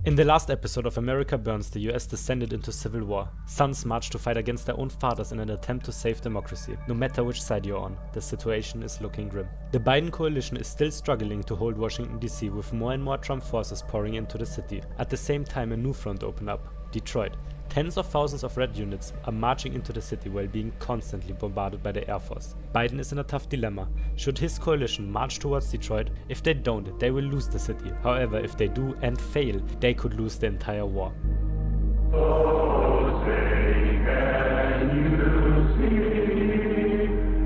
In the last episode of America Burns, the US descended into civil war. Sons marched to fight against their own fathers in an attempt to save democracy. No matter which side you're on, the situation is looking grim. The Biden coalition is still struggling to hold Washington DC, with more and more Trump forces pouring into the city. At the same time, a new front opened up: Detroit. Tens of thousands of red units are marching into the city while being constantly bombarded by the Air Force. Biden is in a tough dilemma. Should his coalition march towards Detroit? If they don't, they will lose the city. However, if they do and fail, they could lose the entire war.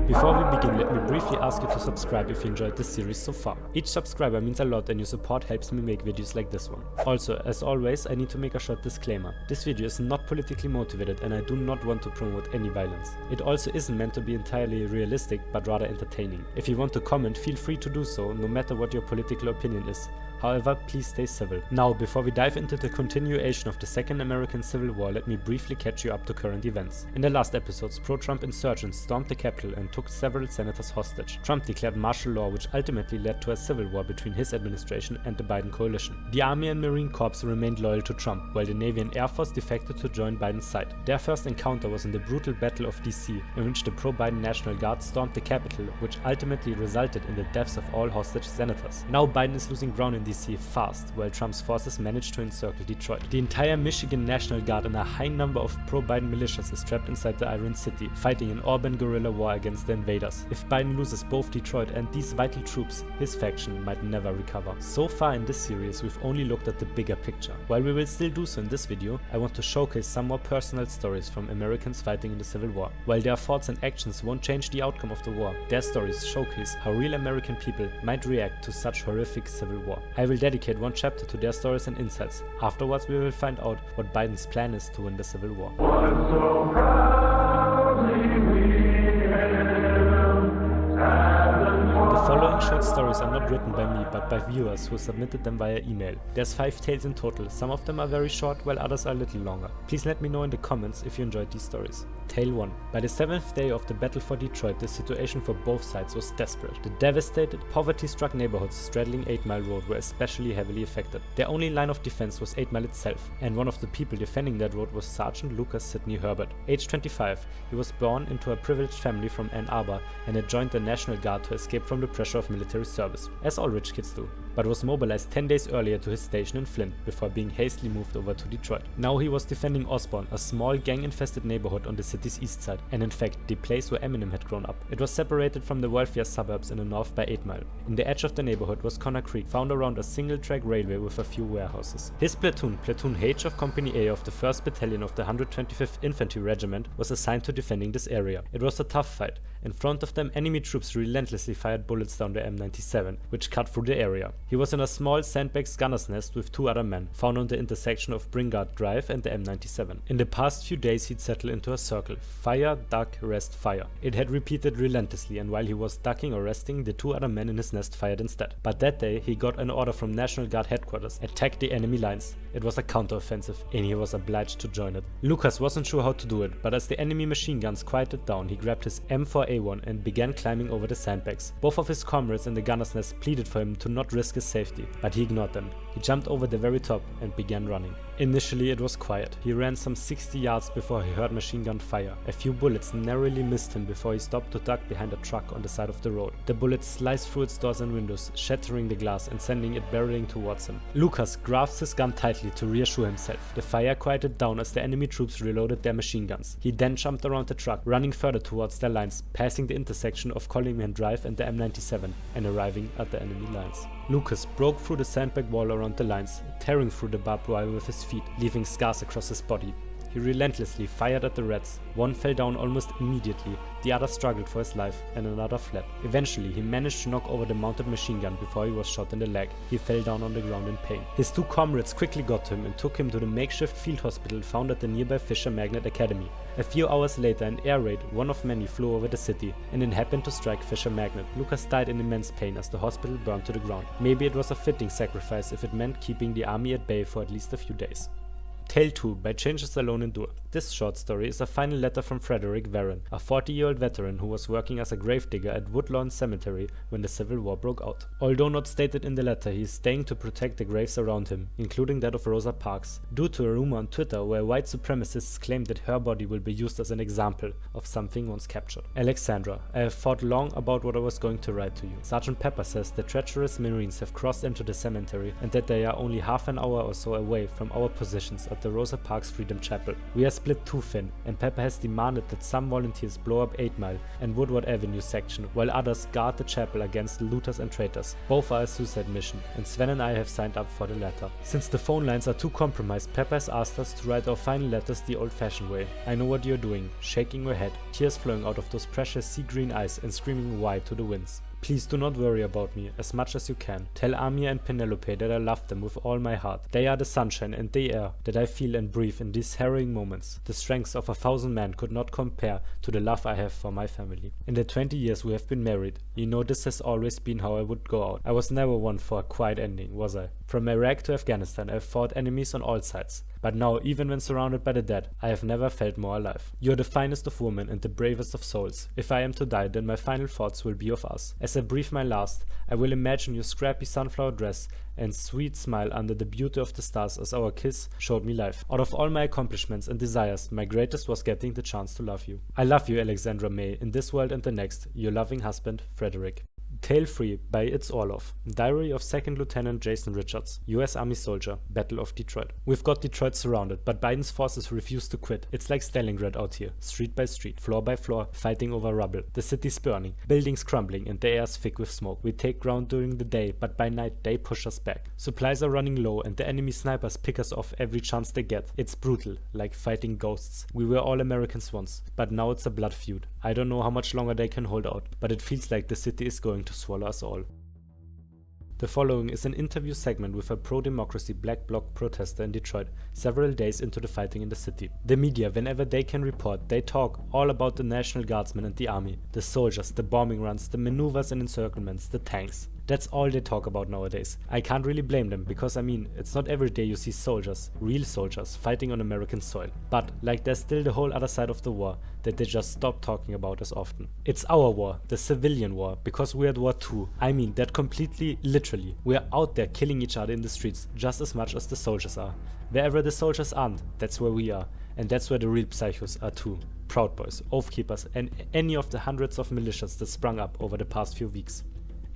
Before we begin, let me briefly ask you to subscribe if you enjoyed this series so far. Each subscriber means a lot and your support helps me make videos like this one. Also, as always, I need to make a short disclaimer. This video is not politically motivated and I do not want to promote any violence. It also isn't meant to be entirely realistic, but rather entertaining. If you want to comment, feel free to do so, no matter what your political opinion is. However, please stay civil. Now, before we dive into the continuation of the Second American Civil War, let me briefly catch you up to current events. In the last episodes, pro-Trump insurgents stormed the Capitol and took several senators hostage. Trump declared martial law, which ultimately led to a civil war between his administration and the Biden coalition. The Army and Marine Corps remained loyal to Trump, while the Navy and Air Force defected to join Biden's side. Their first encounter was in the brutal Battle of DC, in which the pro-Biden National Guard stormed the Capitol, which ultimately resulted in the deaths of all hostage senators. Now Biden is losing ground in DC fast, while Trump's forces managed to encircle Detroit. The entire Michigan National Guard and a high number of pro-Biden militias is trapped inside the Iron City, fighting an urban guerrilla war against the invaders. If Biden loses both Detroit and these vital troops, his faction might never recover. So far in this series, we've only looked at the bigger picture. While we will still do so in this video, I want to showcase some more personal stories from Americans fighting in the Civil War. While their thoughts and actions won't change the outcome of the war, their stories showcase how real American people might react to such horrific civil war. I will dedicate one chapter to their stories and insights. Afterwards, we will find out what Biden's plan is to win the Civil War. The following short stories are not written by me, but by viewers who submitted them via email. There's 5 tales in total. Some of them are very short, while others are a little longer. Please let me know in the comments if you enjoyed these stories. Tale 1. By the 7th day of the battle for Detroit, the situation for both sides was desperate. The devastated, poverty-struck neighborhoods straddling 8 Mile Road were especially heavily affected. Their only line of defense was 8 Mile itself, and one of the people defending that road was Sergeant Lucas Sidney Herbert. Age 25, he was born into a privileged family from Ann Arbor and had joined the National Guard to escape from the pressure of military service, as all rich kids do, but was mobilized 10 days earlier to his station in Flint before being hastily moved over to Detroit. Now he was defending Osborne, a small gang-infested neighborhood on the city's east side, and in fact the place where Eminem had grown up. It was separated from the wealthier suburbs in the north by 8 Mile. In the edge of the neighborhood was Connor Creek, found around a single-track railway with a few warehouses. His platoon, Platoon H of Company A of the 1st Battalion of the 125th Infantry Regiment, was assigned to defending this area. It was a tough fight. In front of them, enemy troops relentlessly fired bullets down the M97, which cut through the area. He was in a small sandbags gunner's nest with 2 other men, found on the intersection of Bringard Drive and the M97. In the past few days he'd settled into a circle: fire, duck, rest, fire. It had repeated relentlessly, and while he was ducking or resting, the 2 other men in his nest fired instead. But that day he got an order from National Guard headquarters: attack the enemy lines. It was a counteroffensive, and he was obliged to join it. Lucas wasn't sure how to do it, but as the enemy machine guns quieted down, he grabbed his M4A1 and began climbing over the sandbags. Both of his comrades in the gunner's nest pleaded for him to not risk his safety, but he ignored them. He jumped over the very top and began running. Initially it was quiet. He ran some 60 yards before he heard machine gun fire. A few bullets narrowly missed him before he stopped to duck behind a truck on the side of the road. The bullets sliced through its doors and windows, shattering the glass and sending it barreling towards him. Lucas grasped his gun tightly to reassure himself. The fire quieted down as the enemy troops reloaded their machine guns. He then jumped around the truck, running further towards their lines, passing the intersection of Coleman Drive and the M97, and arriving at the enemy lines. Lucas broke through the sandbag wall around the lines, tearing through the barbed wire with his feet, leaving scars across his body. He relentlessly fired at the Reds. One fell down almost immediately, the other struggled for his life, and another fled. Eventually, he managed to knock over the mounted machine gun before he was shot in the leg. He fell down on the ground in pain. His 2 comrades quickly got to him and took him to the makeshift field hospital found at the nearby Fisher Magnet Academy. A few hours later, an air raid, one of many, flew over the city, and it happened to strike Fisher Magnet. Lucas died in immense pain as the hospital burned to the ground. Maybe it was a fitting sacrifice if it meant keeping the army at bay for at least a few days. Tale 2 by Changes Alone Endure. This short story is a final letter from Frederick Warren, a 40-year-old veteran who was working as a gravedigger at Woodlawn Cemetery when the Civil War broke out. Although not stated in the letter, he is staying to protect the graves around him, including that of Rosa Parks, due to a rumor on Twitter where white supremacists claim that her body will be used as an example of something once captured. Alexandra, I have thought long about what I was going to write to you. Sergeant Pepper says the treacherous Marines have crossed into the cemetery and that they are only half an hour or so away from our positions at the Rosa Parks Freedom Chapel. We are split too thin, and Pepper has demanded that some volunteers blow up 8 Mile and Woodward Avenue section, while others guard the chapel against looters and traitors. Both are a suicide mission, and Sven and I have signed up for the latter. Since the phone lines are too compromised, Pepper has asked us to write our final letters the old-fashioned way. I know what you're doing, shaking your head, tears flowing out of those precious sea-green eyes and screaming why to the winds. Please do not worry about me as much as you can. Tell Amir and Penelope that I love them with all my heart. They are the sunshine and the air that I feel and breathe in these harrowing moments. The strength of 1,000 men could not compare to the love I have for my family. In the 20 years we have been married, you know this has always been how I would go out. I was never one for a quiet ending, was I? From Iraq to Afghanistan, I have fought enemies on all sides. But now, even when surrounded by the dead, I have never felt more alive. You are the finest of women and the bravest of souls. If I am to die, then my final thoughts will be of us. As I breathe my last, I will imagine your scrappy sunflower dress and sweet smile under the beauty of the stars as our kiss showed me life. Out of all my accomplishments and desires, my greatest was getting the chance to love you. I love you, Alexandra May, in this world and the next. Your loving husband, Frederick. Tale 3 by It's Orloff. Diary of 2nd Lieutenant Jason Richards, U.S. Army soldier, Battle of Detroit. We've got Detroit surrounded, but Biden's forces refuse to quit. It's like Stalingrad out here, street by street, floor by floor, fighting over rubble. The city's burning, buildings crumbling, and the air's thick with smoke. We take ground during the day, but by night they push us back. Supplies are running low, and the enemy snipers pick us off every chance they get. It's brutal, like fighting ghosts. We were all Americans once, but now it's a blood feud. I don't know how much longer they can hold out, but it feels like the city is going to swallow us all. The following is an interview segment with a pro-democracy black bloc protester in Detroit, several days into the fighting in the city. The media, whenever they can report, they talk all about the National Guardsmen and the army, the soldiers, the bombing runs, the maneuvers and encirclements, the tanks. That's all they talk about nowadays. I can't really blame them, because I mean, it's not every day you see soldiers, real soldiers, fighting on American soil. But, like, there's still the whole other side of the war that they just stop talking about as often. It's our war, the civilian war, because we're at war too. I mean that completely literally. We're out there killing each other in the streets just as much as the soldiers are. Wherever the soldiers aren't, that's where we are. And that's where the real psychos are too. Proud Boys, Oath Keepers, and any of the hundreds of militias that sprung up over the past few weeks.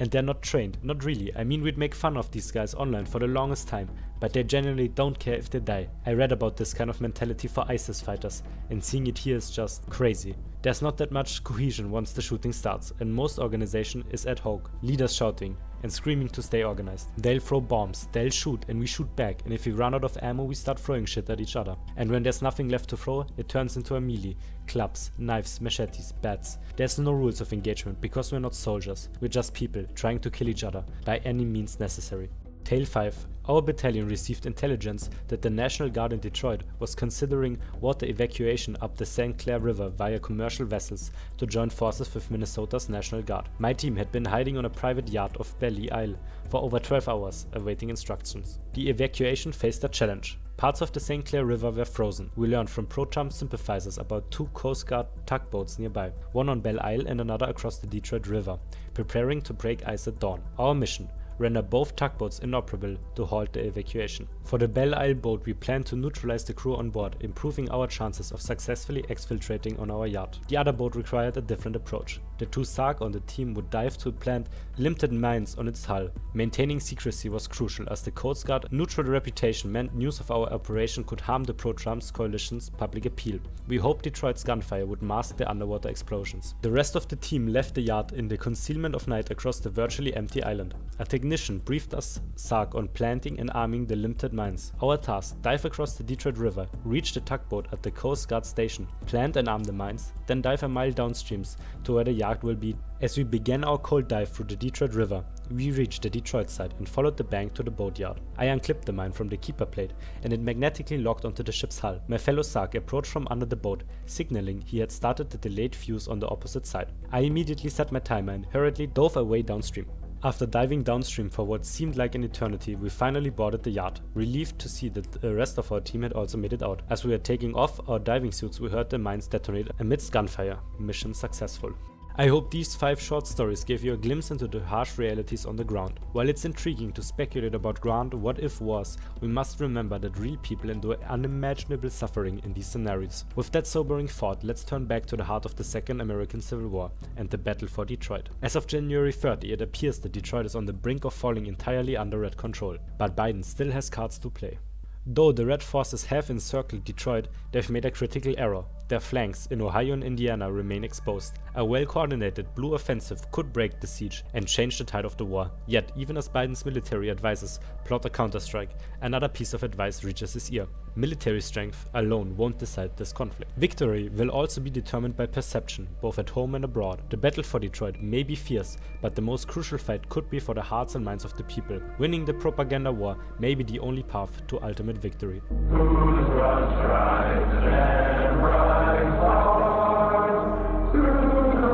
And they're not trained, not really. I mean, we'd make fun of these guys online for the longest time, but they genuinely don't care if they die. I read about this kind of mentality for ISIS fighters, and seeing it here is just crazy. There's not that much cohesion once the shooting starts, and most organization is ad hoc, leaders shouting and screaming to stay organized. They'll throw bombs, they'll shoot, and we shoot back, and if we run out of ammo we start throwing shit at each other. And when there's nothing left to throw, it turns into a melee. Clubs, knives, machetes, bats. There's no rules of engagement because we're not soldiers, we're just people trying to kill each other by any means necessary. Tale 5. Our battalion received intelligence that the National Guard in Detroit was considering water evacuation up the St. Clair River via commercial vessels to join forces with Minnesota's National Guard. My team had been hiding on a private yacht off Belly Isle for over 12 hours, awaiting instructions. The evacuation faced a challenge. Parts of the St. Clair River were frozen. We learned from pro-Trump sympathizers about 2 Coast Guard tugboats nearby, one on Belle Isle and another across the Detroit River, preparing to break ice at dawn. Our mission: render both tugboats inoperable to halt the evacuation. For the Belle Isle boat, we planned to neutralize the crew on board, improving our chances of successfully exfiltrating on our yacht. The other boat required a different approach. The 2 SARC on the team would dive to plant limited mines on its hull. Maintaining secrecy was crucial, as the Coast Guard neutral reputation meant news of our operation could harm the pro-Trump's coalition's public appeal. We hoped Detroit's gunfire would mask the underwater explosions. The rest of the team left the yacht in the concealment of night across the virtually empty island. A technician briefed us SARC on planting and arming the limited mines. Our task: dive across the Detroit River, reach the tugboat at the Coast Guard station, plant and arm the mines, then dive a mile downstreams to where the yacht will be. As we began our cold dive through the Detroit River, we reached the Detroit side and followed the bank to the boatyard. I unclipped the mine from the keeper plate, and it magnetically locked onto the ship's hull. My fellow SARC approached from under the boat, signaling he had started the delayed fuse on the opposite side. I immediately set my timer and hurriedly dove away downstream. After diving downstream for what seemed like an eternity, we finally boarded the yacht, relieved to see that the rest of our team had also made it out. As we were taking off our diving suits, we heard the mines detonate amidst gunfire. Mission successful. I hope these 5 short stories gave you a glimpse into the harsh realities on the ground. While it's intriguing to speculate about grand what-if wars, we must remember that real people endure unimaginable suffering in these scenarios. With that sobering thought, let's turn back to the heart of the Second American Civil War and the battle for Detroit. As of January 30, it appears that Detroit is on the brink of falling entirely under Red control, but Biden still has cards to play. Though the Red forces have encircled Detroit, they've made a critical error. Their flanks in Ohio and Indiana remain exposed. A well-coordinated blue offensive could break the siege and change the tide of the war. Yet, even as Biden's military advisors plot a counterstrike, another piece of advice reaches his ear. Military strength alone won't decide this conflict. Victory will also be determined by perception, both at home and abroad. The battle for Detroit may be fierce, but the most crucial fight could be for the hearts and minds of the people. Winning the propaganda war may be the only path to ultimate victory.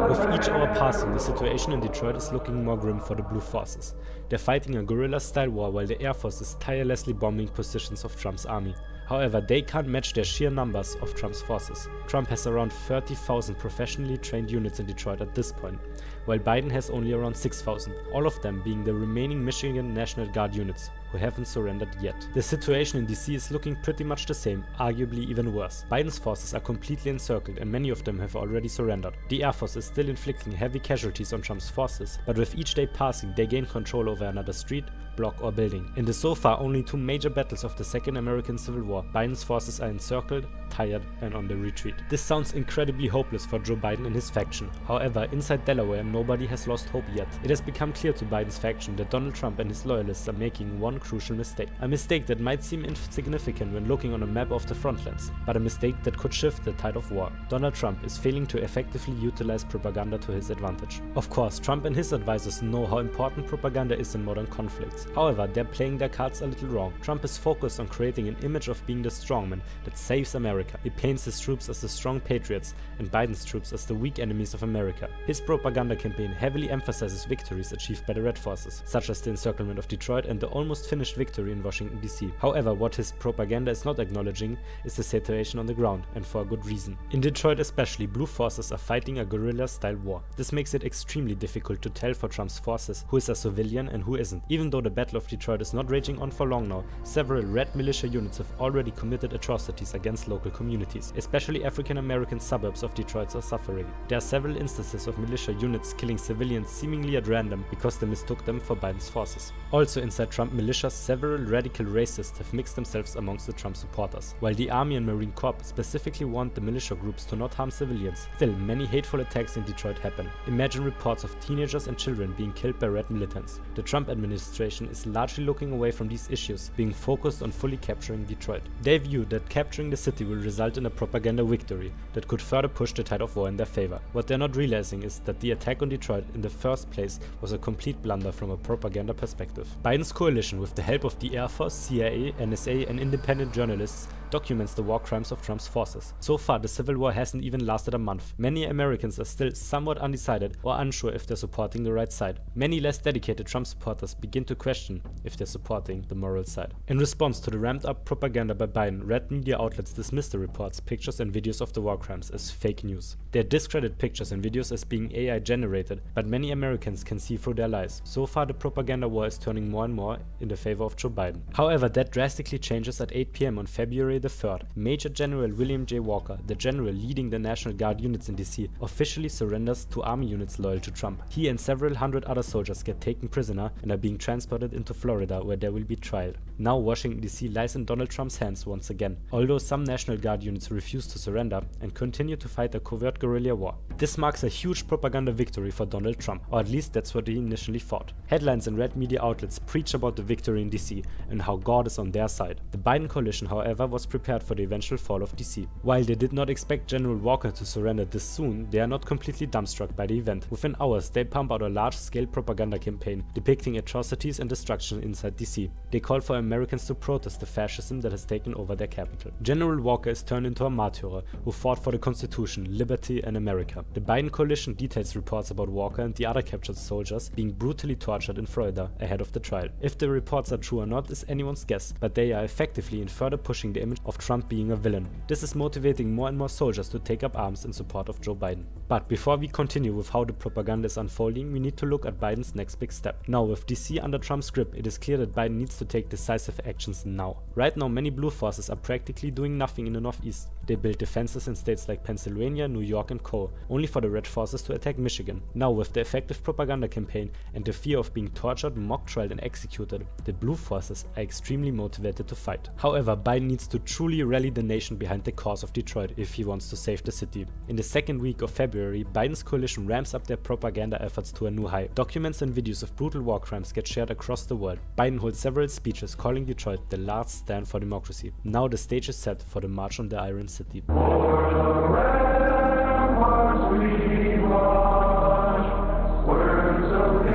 With each hour passing, the situation in Detroit is looking more grim for the Blue forces. They're fighting a guerrilla-style war while the Air Force is tirelessly bombing positions of Trump's army. However, they can't match their sheer numbers of Trump's forces. Trump has around 30,000 professionally trained units in Detroit at this point, while Biden has only around 6,000, all of them being the remaining Michigan National Guard units, who haven't surrendered yet. The situation in DC is looking pretty much the same, arguably even worse. Biden's forces are completely encircled and many of them have already surrendered. The Air Force is still inflicting heavy casualties on Trump's forces, but with each day passing they gain control over another street, block or building. In the so far only 2 major battles of the Second American Civil War, Biden's forces are encircled, tired and on the retreat. This sounds incredibly hopeless for Joe Biden and his faction. However, inside Delaware nobody has lost hope yet. It has become clear to Biden's faction that Donald Trump and his loyalists are making one crucial mistake. A mistake that might seem insignificant when looking on a map of the frontlands, but a mistake that could shift the tide of war. Donald Trump is failing to effectively utilize propaganda to his advantage. Of course, Trump and his advisors know how important propaganda is in modern conflicts. However, they're playing their cards a little wrong. Trump is focused on creating an image of being the strongman that saves America. He paints his troops as the strong patriots and Biden's troops as the weak enemies of America. His propaganda campaign heavily emphasizes victories achieved by the Red forces, such as the encirclement of Detroit and the almost finished victory in Washington, D.C. However, what his propaganda is not acknowledging is the situation on the ground, and for a good reason. In Detroit especially, Blue forces are fighting a guerrilla-style war. This makes it extremely difficult to tell for Trump's forces who is a civilian and who isn't. Even though the Battle of Detroit is not raging on for long now, several Red militia units have already committed atrocities against local communities. Especially African American suburbs of Detroit are suffering. There are several instances of militia units killing civilians seemingly at random because they mistook them for Biden's forces. Also inside Trump militias, several radical racists have mixed themselves amongst the Trump supporters. While the Army and Marine Corps specifically want the militia groups to not harm civilians, still many hateful attacks in Detroit happen. Imagine reports of teenagers and children being killed by Red militants. The Trump administration is largely looking away from these issues, being focused on fully capturing Detroit. They view that capturing the city will result in a propaganda victory that could further push the tide of war in their favor. What they're not realizing is that the attack on Detroit in the first place was a complete blunder from a propaganda perspective. Biden's coalition, with the help of the Air Force, CIA, NSA and independent journalists, documents the war crimes of Trump's forces. So far, the Civil War hasn't even lasted a month. Many Americans are still somewhat undecided or unsure if they're supporting the right side. Many less dedicated Trump supporters begin to question if they're supporting the moral side. In response to the ramped-up propaganda by Biden, Red media outlets dismiss the reports, pictures and videos of the war crimes as fake news. They discredit pictures and videos as being AI generated, but many Americans can see through their lies. So far, the propaganda war is turning more and more in the favor of Joe Biden. However, that drastically changes at 8 p.m. on February the 3rd. Major General William J. Walker, the general leading the National Guard units in DC, officially surrenders to army units loyal to Trump. He and several hundred other soldiers get taken prisoner and are being transported into Florida, where they will be tried. Now Washington DC lies in Donald Trump's hands once again, although some National Guard units refuse to surrender and continue to fight a covert guerrilla war. This marks a huge propaganda victory for Donald Trump, or at least that's what he initially thought. Headlines and Red media outlets preach about the victory in DC and how God is on their side. The Biden coalition, however, was was prepared for the eventual fall of DC. While they did not expect General Walker to surrender this soon, they are not completely dumbstruck by the event. Within hours, they pump out a large-scale propaganda campaign depicting atrocities and destruction inside DC. They call for Americans to protest the fascism that has taken over their capital. General Walker is turned into a martyr who fought for the Constitution, liberty, and America. The Biden coalition details reports about Walker and the other captured soldiers being brutally tortured in Florida ahead of the trial. If the reports are true or not is anyone's guess, but they are effectively in further pushing the image of Trump being a villain. This is motivating more and more soldiers to take up arms in support of Joe Biden. But before we continue with how the propaganda is unfolding, we need to look at Biden's next big step. Now, with DC under Trump's grip, it is clear that Biden needs to take decisive actions now. Right now, many blue forces are practically doing nothing in the Northeast. They build defenses in states like Pennsylvania, New York, and Co., only for the red forces to attack Michigan. Now, with the effective propaganda campaign and the fear of being tortured, mock tried, and executed, the blue forces are extremely motivated to fight. However, Biden needs to truly rally the nation behind the cause of Detroit if he wants to save the city. In the second week of February, Biden's coalition ramps up their propaganda efforts to a new high. Documents and videos of brutal war crimes get shared across the world. Biden holds several speeches calling Detroit the last stand for democracy. Now the stage is set for the March on the Iron City. On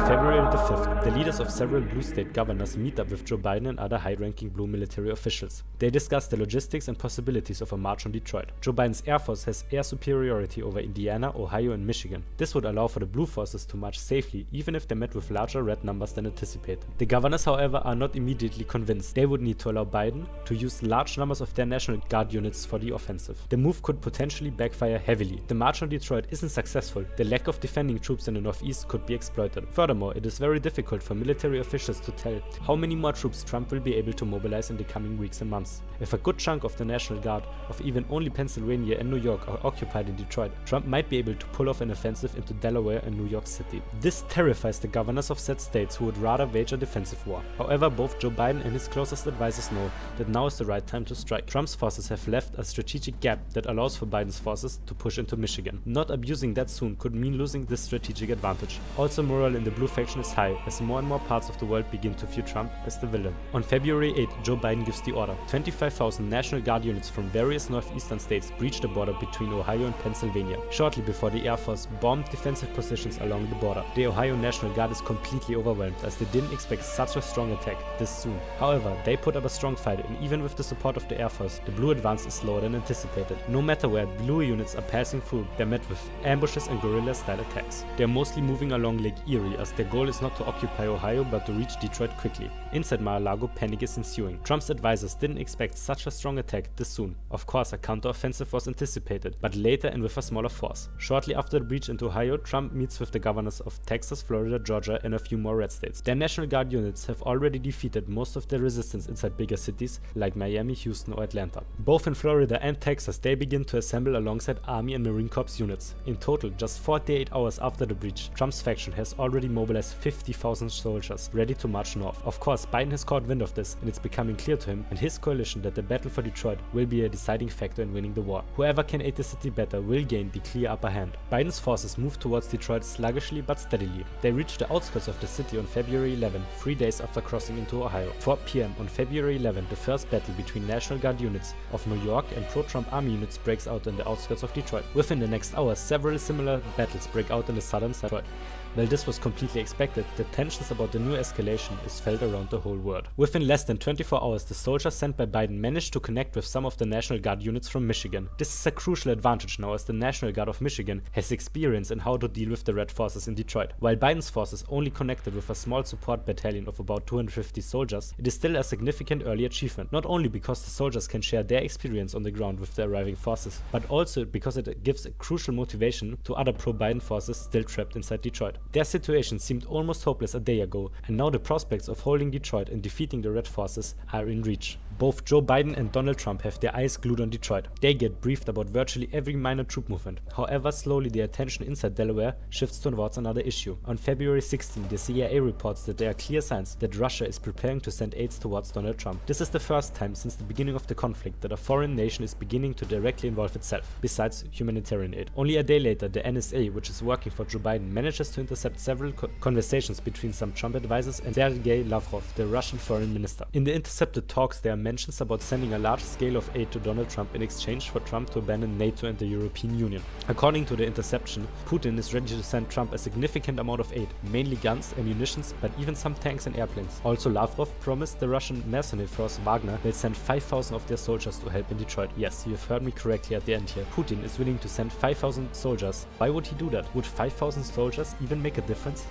February the 5th, the leaders of several blue state governors meet up with Joe Biden and other high-ranking blue military officials. They discuss the logistics and possibilities of a march on Detroit. Joe Biden's Air Force has air superiority over Indiana, Ohio, and Michigan. This would allow for the blue forces to march safely, even if they met with larger red numbers than anticipated. The governors, however, are not immediately convinced. They would need to allow Biden to use large numbers of their National Guard units for the offensive. The move could potentially backfire heavily. The march on Detroit isn't successful. The lack of defending troops in the Northeast could be exploited. Furthermore, it is very difficult for military officials to tell how many more troops Trump will be able to mobilize in the coming weeks and months. If a good chunk of the National Guard of even only Pennsylvania and New York are occupied in Detroit, Trump might be able to pull off an offensive into Delaware and New York City. This terrifies the governors of said states who would rather wage a defensive war. However, both Joe Biden and his closest advisors know that now is the right time to strike. Trump's forces have left a strategic gap that allows for Biden's forces to push into Michigan. Not abusing that soon could mean losing this strategic advantage. Also, morale in the blue faction is high as more and more parts of the world begin to view Trump as the villain. On February 8, Joe Biden gives the order. 25,000 National Guard units from various northeastern states breach the border between Ohio and Pennsylvania. Shortly before the Air Force bombed defensive positions along the border, the Ohio National Guard is completely overwhelmed as they didn't expect such a strong attack this soon. However, they put up a strong fight, and even with the support of the Air Force, the blue advance is slower than anticipated. No matter where blue units are passing through, they're met with ambushes and guerrilla-style attacks. They're mostly moving along Lake Erie as their goal is not to occupy Ohio but to reach Detroit quickly. Inside Mar-a-Lago, panic is ensuing. Trump's advisors didn't expect such a strong attack this soon. Of course, a counter-offensive was anticipated, but later and with a smaller force. Shortly after the breach into Ohio, Trump meets with the governors of Texas, Florida, Georgia, and a few more red states. Their National Guard units have already defeated most of the resistance inside bigger cities like Miami, Houston, or Atlanta. Both in Florida and Texas, they begin to assemble alongside Army and Marine Corps units. In total, just 48 hours after the breach, Trump's faction has already mobilized 50,000 soldiers ready to march north. Of course, Biden has caught wind of this, and it's becoming clear to him and his coalition that the battle for Detroit will be a deciding factor in winning the war. Whoever can aid the city better will gain the clear upper hand. Biden's forces move towards Detroit sluggishly but steadily. They reach the outskirts of the city on February 11, 3 days after crossing into Ohio. 4 p.m. on February 11, the first battle between National Guard units of New York and pro-Trump Army units breaks out in the outskirts of Detroit. Within the next hour, several similar battles break out in the southern side of Detroit. While this was completely expected, the tensions about the new escalation is felt around the whole world. Within less than 24 hours, the soldiers sent by Biden managed to connect with some of the National Guard units from Michigan. This is a crucial advantage now as the National Guard of Michigan has experience in how to deal with the red forces in Detroit. While Biden's forces only connected with a small support battalion of about 250 soldiers, it is still a significant early achievement, not only because the soldiers can share their experience on the ground with the arriving forces, but also because it gives a crucial motivation to other pro-Biden forces still trapped inside Detroit. Their situation seemed almost hopeless a day ago, and now the prospects of holding Detroit and defeating the red forces are in reach. Both Joe Biden and Donald Trump have their eyes glued on Detroit. They get briefed about virtually every minor troop movement. However, slowly their attention inside Delaware shifts towards another issue. On February 16, the CIA reports that there are clear signs that Russia is preparing to send aids towards Donald Trump. This is the first time since the beginning of the conflict that a foreign nation is beginning to directly involve itself, besides humanitarian aid. Only a day later, the NSA, which is working for Joe Biden, manages to intercept several conversations between some Trump advisors and Sergei Lavrov, the Russian foreign minister. In the intercepted talks, there are mentions about sending a large scale of aid to Donald Trump in exchange for Trump to abandon NATO and the European Union. According to the interception, Putin is ready to send Trump a significant amount of aid, mainly guns, ammunitions, but even some tanks and airplanes. Also, Lavrov promised the Russian mercenary force Wagner will send 5,000 of their soldiers to help in Detroit. Yes, you have heard me correctly at the end here. Putin is willing to send 5,000 soldiers. Why would he do that? Would 5,000 soldiers even make a difference?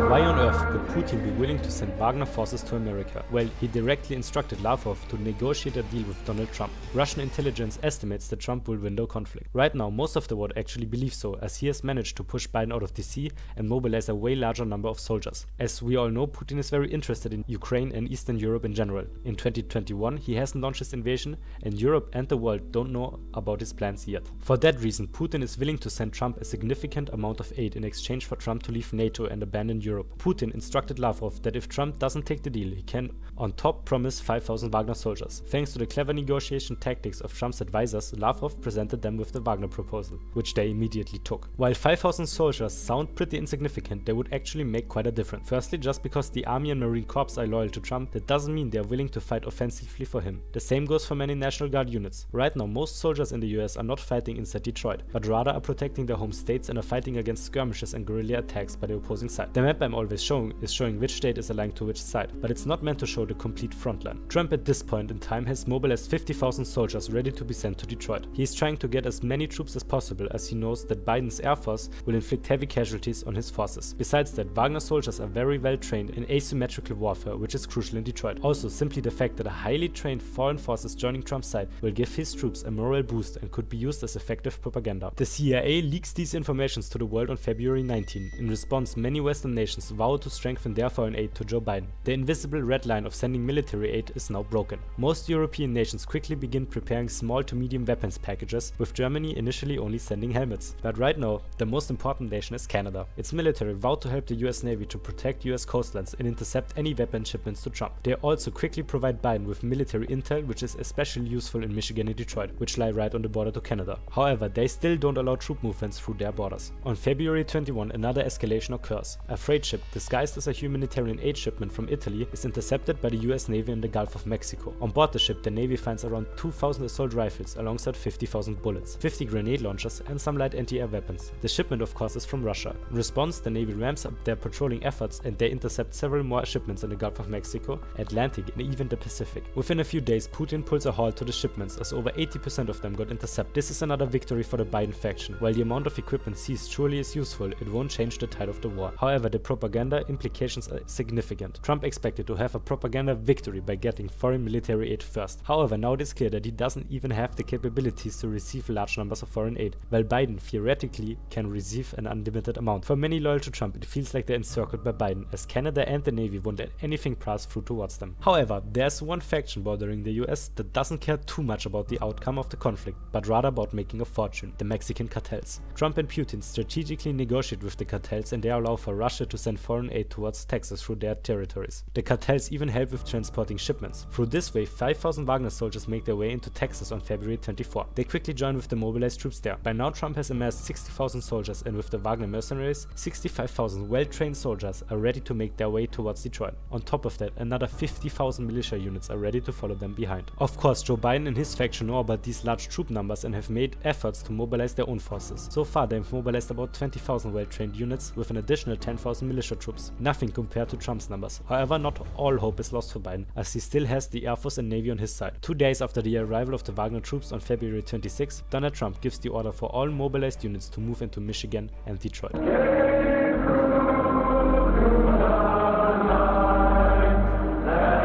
Why on earth would Putin be willing to send Wagner forces to America? Well, he directly instructed Lavrov to negotiate a deal with Donald Trump. Russian intelligence estimates that Trump will win the conflict. Right now, most of the world actually believes so, as he has managed to push Biden out of DC and mobilize a way larger number of soldiers. As we all know, Putin is very interested in Ukraine and Eastern Europe in general. In 2021, he hasn't launched his invasion, and Europe and the world don't know about his plans yet. For that reason, Putin is willing to send Trump a significant amount of aid in exchange for Trump to leave NATO and abandon Europe. Putin instructed Lavrov that if Trump doesn't take the deal, he can on top promise 5,000 Wagner soldiers. Thanks to the clever negotiation tactics of Trump's advisors, Lavrov presented them with the Wagner proposal, which they immediately took. While 5,000 soldiers sound pretty insignificant, they would actually make quite a difference. Firstly, just because the Army and Marine Corps are loyal to Trump, that doesn't mean they are willing to fight offensively for him. The same goes for many National Guard units. Right now, most soldiers in the US are not fighting inside Detroit, but rather are protecting their home states and are fighting against skirmishes and guerrilla attacks by the opposing side. The map I'm always showing is showing which state is aligned to which side, but it's not meant to show the complete front line. Trump at this point in time has mobilized 50,000 soldiers ready to be sent to Detroit. He is trying to get as many troops as possible, as he knows that Biden's Air Force will inflict heavy casualties on his forces. Besides that, Wagner soldiers are very well trained in asymmetrical warfare, which is crucial in Detroit. Also, simply the fact that a highly trained foreign force is joining Trump's side will give his troops a morale boost and could be used as effective propaganda. The CIA leaks these informations to the world on February 19. In response, many Western nations vow to strengthen their foreign aid to Joe Biden. The invisible red line of sending military aid is now broken. Most European nations quickly begin preparing small to medium weapons packages, with Germany initially only sending helmets. But right now, the most important nation is Canada. Its military vowed to help the US Navy to protect US coastlines and intercept any weapon shipments to Trump. They also quickly provide Biden with military intel, which is especially useful in Michigan and Detroit, which lie right on the border to Canada. However, they still don't allow troop movements through their borders. On February 21, another escalation occurs. A freight ship disguised as a humanitarian aid shipment from Italy is intercepted by the US Navy in the Gulf of Mexico. On board the ship, the Navy finds around 2,000 assault rifles alongside 50,000 bullets, 50 grenade launchers, and some light anti-air weapons. The shipment, of course, is from Russia. In response, the Navy ramps up their patrolling efforts and they intercept several more shipments in the Gulf of Mexico, Atlantic, and even the Pacific. Within a few days, Putin pulls a halt to the shipments, as over 80% of them got intercepted. This is another victory for the Biden faction. While the amount of equipment seized surely is useful, it won't change the tide of the war. However, the propaganda implications are significant. Trump expected to have a propaganda victory by getting foreign military aid first. However, now it is clear that he doesn't even have the capabilities to receive large numbers of foreign aid, while Biden theoretically can receive an unlimited amount. For many loyal to Trump, it feels like they're encircled by Biden, as Canada and the Navy won't let anything pass through towards them. However, there's one faction bordering the US that doesn't care too much about the outcome of the conflict, but rather about making a fortune: the Mexican cartels. Trump and Putin strategically negotiate with the cartels, and they allow for Russia to send foreign aid towards Texas through their territories. The cartels even help with transporting shipments. Through this way, 5,000 Wagner soldiers make their way into Texas on February 24. They quickly join with the mobilized troops there. By now, Trump has amassed 60,000 soldiers, and with the Wagner mercenaries, 65,000 well-trained soldiers are ready to make their way towards Detroit. On top of that, another 50,000 militia units are ready to follow them behind. Of course, Joe Biden and his faction know about these large troop numbers and have made efforts to mobilize their own forces. So far, they've mobilized about 20,000 well-trained units with an additional 10,000 militia troops. Nothing compared to Trump's numbers. However, not all hope is lost for Biden, as he still has the Air Force and Navy on his side. 2 days after the arrival of the Wagner troops on February 26, Donald Trump gives the order for all mobilized units to move into Michigan and Detroit.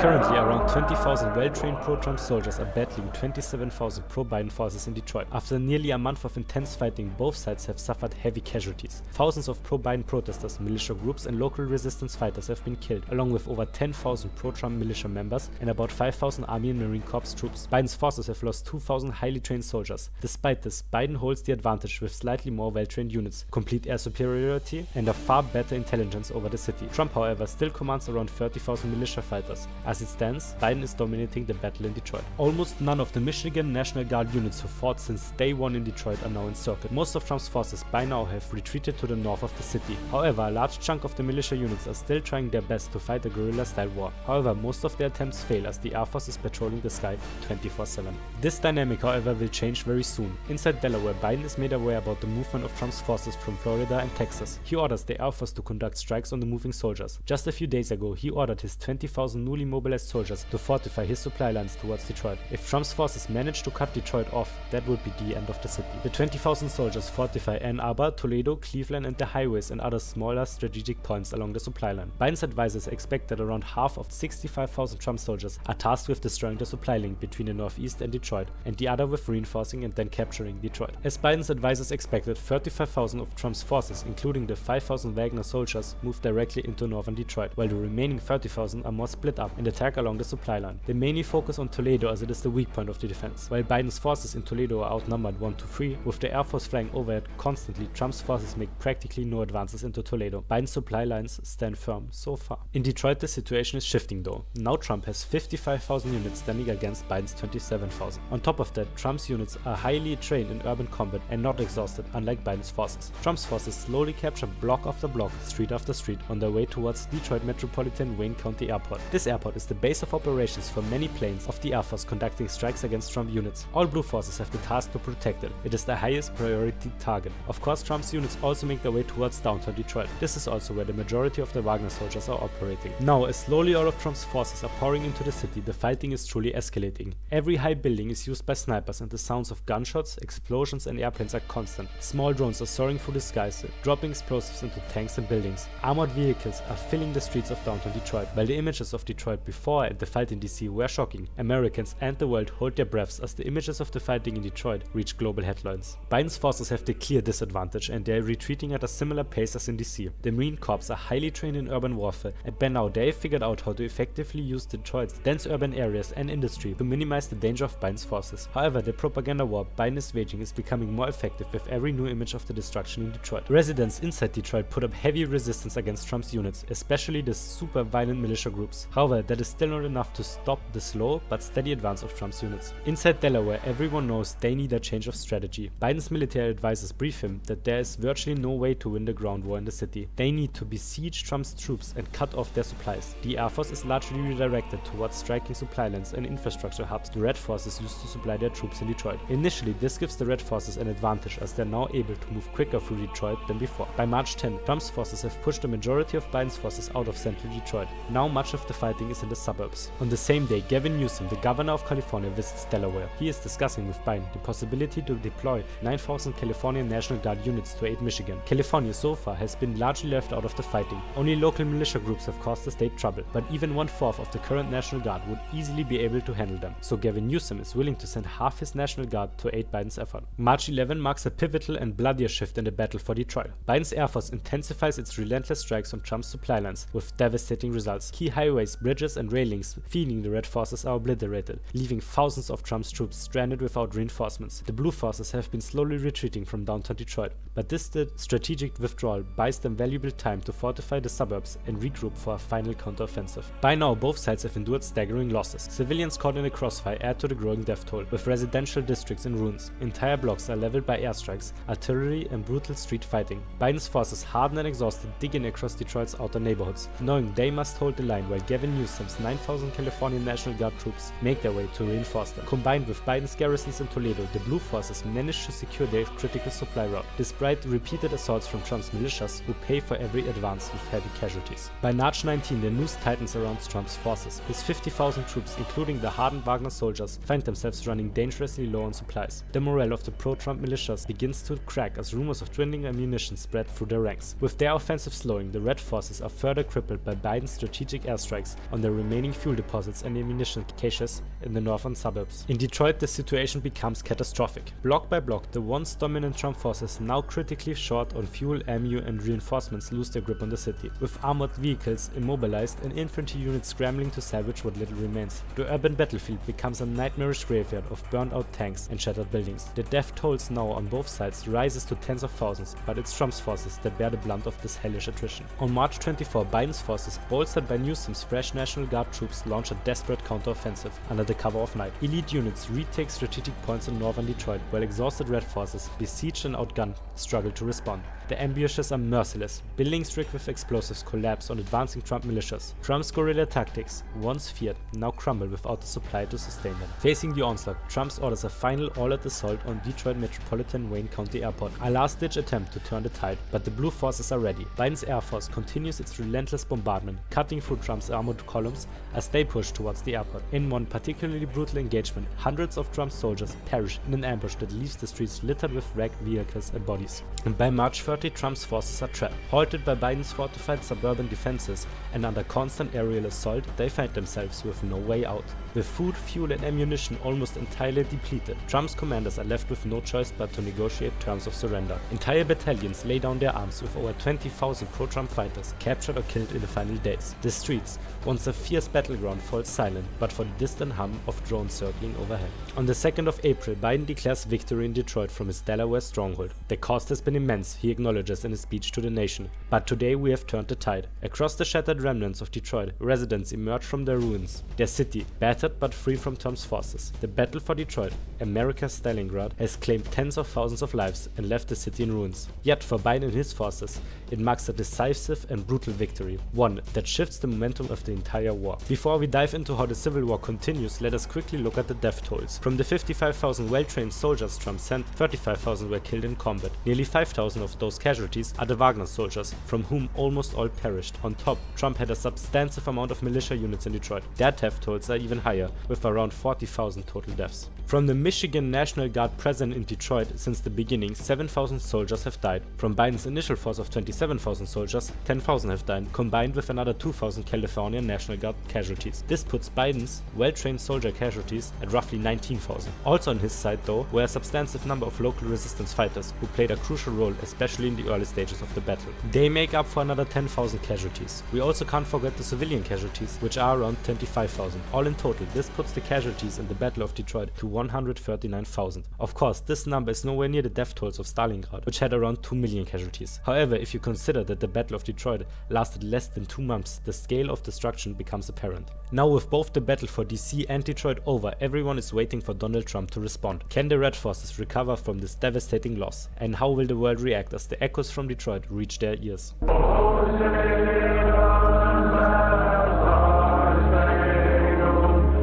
Currently, around 20,000 well-trained pro-Trump soldiers are battling 27,000 pro-Biden forces in Detroit. After nearly a month of intense fighting, both sides have suffered heavy casualties. Thousands of pro-Biden protesters, militia groups, and local resistance fighters have been killed, along with over 10,000 pro-Trump militia members and about 5,000 Army and Marine Corps troops. Biden's forces have lost 2,000 highly trained soldiers. Despite this, Biden holds the advantage with slightly more well-trained units, complete air superiority, and a far better intelligence over the city. Trump, however, still commands around 30,000 militia fighters, a As it stands, Biden is dominating the battle in Detroit. Almost none of the Michigan National Guard units who fought since day one in Detroit are now encircled. Most of Trump's forces by now have retreated to the north of the city. However, a large chunk of the militia units are still trying their best to fight a guerrilla-style war. However, most of their attempts fail as the Air Force is patrolling the sky 24/7. This dynamic, however, will change very soon. Inside Delaware, Biden is made aware about the movement of Trump's forces from Florida and Texas. He orders the Air Force to conduct strikes on the moving soldiers. Just a few days ago, he ordered his 20,000 newly mobilized soldiers to fortify his supply lines towards Detroit. If Trump's forces manage to cut Detroit off, that would be the end of the city. The 20,000 soldiers fortify Ann Arbor, Toledo, Cleveland, and the highways and other smaller strategic points along the supply line. Biden's advisors expect that around half of 65,000 Trump soldiers are tasked with destroying the supply link between the Northeast and Detroit, and the other with reinforcing and then capturing Detroit. As Biden's advisors expected, 35,000 of Trump's forces, including the 5,000 Wagner soldiers, moved directly into northern Detroit, while the remaining 30,000 are more split up and attack along the supply line. They mainly focus on Toledo as it is the weak point of the defense. While Biden's forces in Toledo are outnumbered 1-3, with the Air Force flying overhead constantly, Trump's forces make practically no advances into Toledo. Biden's supply lines stand firm so far. In Detroit, the situation is shifting though. Now Trump has 55,000 units standing against Biden's 27,000. On top of that, Trump's units are highly trained in urban combat and not exhausted, unlike Biden's forces. Trump's forces slowly capture block after block, street after street, on their way towards Detroit Metropolitan Wayne County Airport. This airport is the base of operations for many planes of the Air Force conducting strikes against Trump units. All blue forces have the task to protect it. It is the highest priority target. Of course, Trump's units also make their way towards downtown Detroit. This is also where the majority of the Wagner soldiers are operating. Now, as slowly all of Trump's forces are pouring into the city, the fighting is truly escalating. Every high building is used by snipers and the sounds of gunshots, explosions and airplanes are constant. Small drones are soaring through the skies, dropping explosives into tanks and buildings. Armored vehicles are filling the streets of downtown Detroit. While the images of Detroit before and the fight in DC were shocking, Americans and the world hold their breaths as the images of the fighting in Detroit reach global headlines. Biden's forces have the clear disadvantage and they are retreating at a similar pace as in DC. The Marine Corps are highly trained in urban warfare and by now they have figured out how to effectively use Detroit's dense urban areas and industry to minimize the danger of Biden's forces. However, the propaganda war Biden is waging is becoming more effective with every new image of the destruction in Detroit. Residents inside Detroit put up heavy resistance against Trump's units, especially the super violent militia groups. However, that is still not enough to stop the slow but steady advance of Trump's units. Inside Delaware, everyone knows they need a change of strategy. Biden's military advisors brief him that there is virtually no way to win the ground war in the city. They need to besiege Trump's troops and cut off their supplies. The Air Force is largely redirected towards striking supply lines and infrastructure hubs the Red forces used to supply their troops in Detroit. Initially, this gives the Red forces an advantage as they're now able to move quicker through Detroit than before. By March 10, Trump's forces have pushed the majority of Biden's forces out of central Detroit. Now much of the fighting is in the suburbs. On the same day, Gavin Newsom, the governor of California, visits Delaware. He is discussing with Biden the possibility to deploy 9,000 California National Guard units to aid Michigan. California so far has been largely left out of the fighting. Only local militia groups have caused the state trouble, but even 1/4 of the current National Guard would easily be able to handle them. So Gavin Newsom is willing to send half his National Guard to aid Biden's effort. March 11 marks a pivotal and bloodier shift in the battle for Detroit. Biden's Air Force intensifies its relentless strikes on Trump's supply lines with devastating results. Key highways, bridges and railings feeding the Red forces are obliterated, leaving thousands of Trump's troops stranded without reinforcements. The Blue forces have been slowly retreating from downtown Detroit, but this strategic withdrawal buys them valuable time to fortify the suburbs and regroup for a final counteroffensive. By now, both sides have endured staggering losses. Civilians caught in the crossfire add to the growing death toll, with residential districts in ruins. Entire blocks are leveled by airstrikes, artillery and brutal street fighting. Biden's forces, hardened and exhausted, dig in across Detroit's outer neighborhoods, knowing they must hold the line while Gavin Newsom's 9,000 California National Guard troops make their way to reinforce them. Combined with Biden's garrisons in Toledo, the Blue forces managed to secure their critical supply route, despite repeated assaults from Trump's militias, who pay for every advance with heavy casualties. By March 19, the noose tightens around Trump's forces. His 50,000 troops, including the hardened Wagner soldiers, find themselves running dangerously low on supplies. The morale of the pro-Trump militias begins to crack as rumors of dwindling ammunition spread through their ranks. With their offensive slowing, the Red forces are further crippled by Biden's strategic airstrikes on the remaining fuel deposits and ammunition caches in the northern suburbs. In Detroit, the situation becomes catastrophic. Block by block, the once dominant Trump forces, now critically short on fuel, ammo and reinforcements, lose their grip on the city. With armored vehicles immobilized and infantry units scrambling to salvage what little remains, the urban battlefield becomes a nightmarish graveyard of burned-out tanks and shattered buildings. The death tolls now on both sides rises to tens of thousands, but it's Trump's forces that bear the brunt of this hellish attrition. On March 24, Biden's forces, bolstered by Newsom's fresh national National Guard troops launch a desperate counteroffensive under the cover of night. Elite units retake strategic points in northern Detroit, while exhausted Red forces, besieged and outgunned, struggle to respond. The ambushes are merciless. Buildings rigged with explosives collapse on advancing Trump militias. Trump's guerrilla tactics, once feared, now crumble without the supply to sustain them. Facing the onslaught, Trump orders a final all-out assault on Detroit Metropolitan Wayne County Airport, a last-ditch attempt to turn the tide, but the blue forces are ready. Biden's Air Force continues its relentless bombardment, cutting through Trump's armored columns as they push towards the airport. In one particularly brutal engagement, hundreds of Trump's soldiers perish in an ambush that leaves the streets littered with wrecked vehicles and bodies. And by March 30, Trump's forces are trapped. Halted by Biden's fortified suburban defenses and under constant aerial assault, they find themselves with no way out. With food, fuel and ammunition almost entirely depleted, Trump's commanders are left with no choice but to negotiate terms of surrender. Entire battalions lay down their arms, with over 20,000 pro-Trump fighters captured or killed in the final days. The streets, once a fierce battleground, fall silent but for the distant hum of drones circling overhead. On the 2nd of April, Biden declares victory in Detroit from his Delaware stronghold. The cost has been immense, he acknowledges in his speech to the nation. But today we have turned the tide. Across the shattered remnants of Detroit, residents emerge from their ruins. Their city, battered but free from Trump's forces. The battle for Detroit, America's Stalingrad, has claimed tens of thousands of lives and left the city in ruins. Yet for Biden and his forces, it marks a decisive and brutal victory, one that shifts the momentum of the entire war. Before we dive into how the Civil War continues, let us quickly look at the death tolls. From the 55,000 well-trained soldiers Trump sent, 35,000 were killed in combat. Nearly 5,000 of those casualties are the Wagner soldiers, from whom almost all perished. On top, Trump had a substantive amount of militia units in Detroit. Their death tolls are even higher, with around 40,000 total deaths. From the Michigan National Guard present in Detroit since the beginning, 7,000 soldiers have died. From Biden's initial force of 27,000 soldiers, 10,000 have died, combined with another 2,000 California National Guard casualties. This puts Biden's well-trained soldier casualties at roughly 19,000. Also on his side, though, were a substantive number of local resistance fighters who played a crucial role, especially in the early stages of the battle. They make up for another 10,000 casualties. We also can't forget the civilian casualties, which are around 25,000. All in total, this puts the casualties in the Battle of Detroit to 139,000. Of course, this number is nowhere near the death tolls of Stalingrad, which had around 2 million casualties. However, if you consider that the Battle of Detroit lasted less than 2 months, the scale of destruction becomes apparent. Now, with both the battle for DC and Detroit over, everyone is waiting for Donald Trump to respond. Can the Red forces recover from this devastating loss? And how will the world react as the echoes from Detroit reach their ears?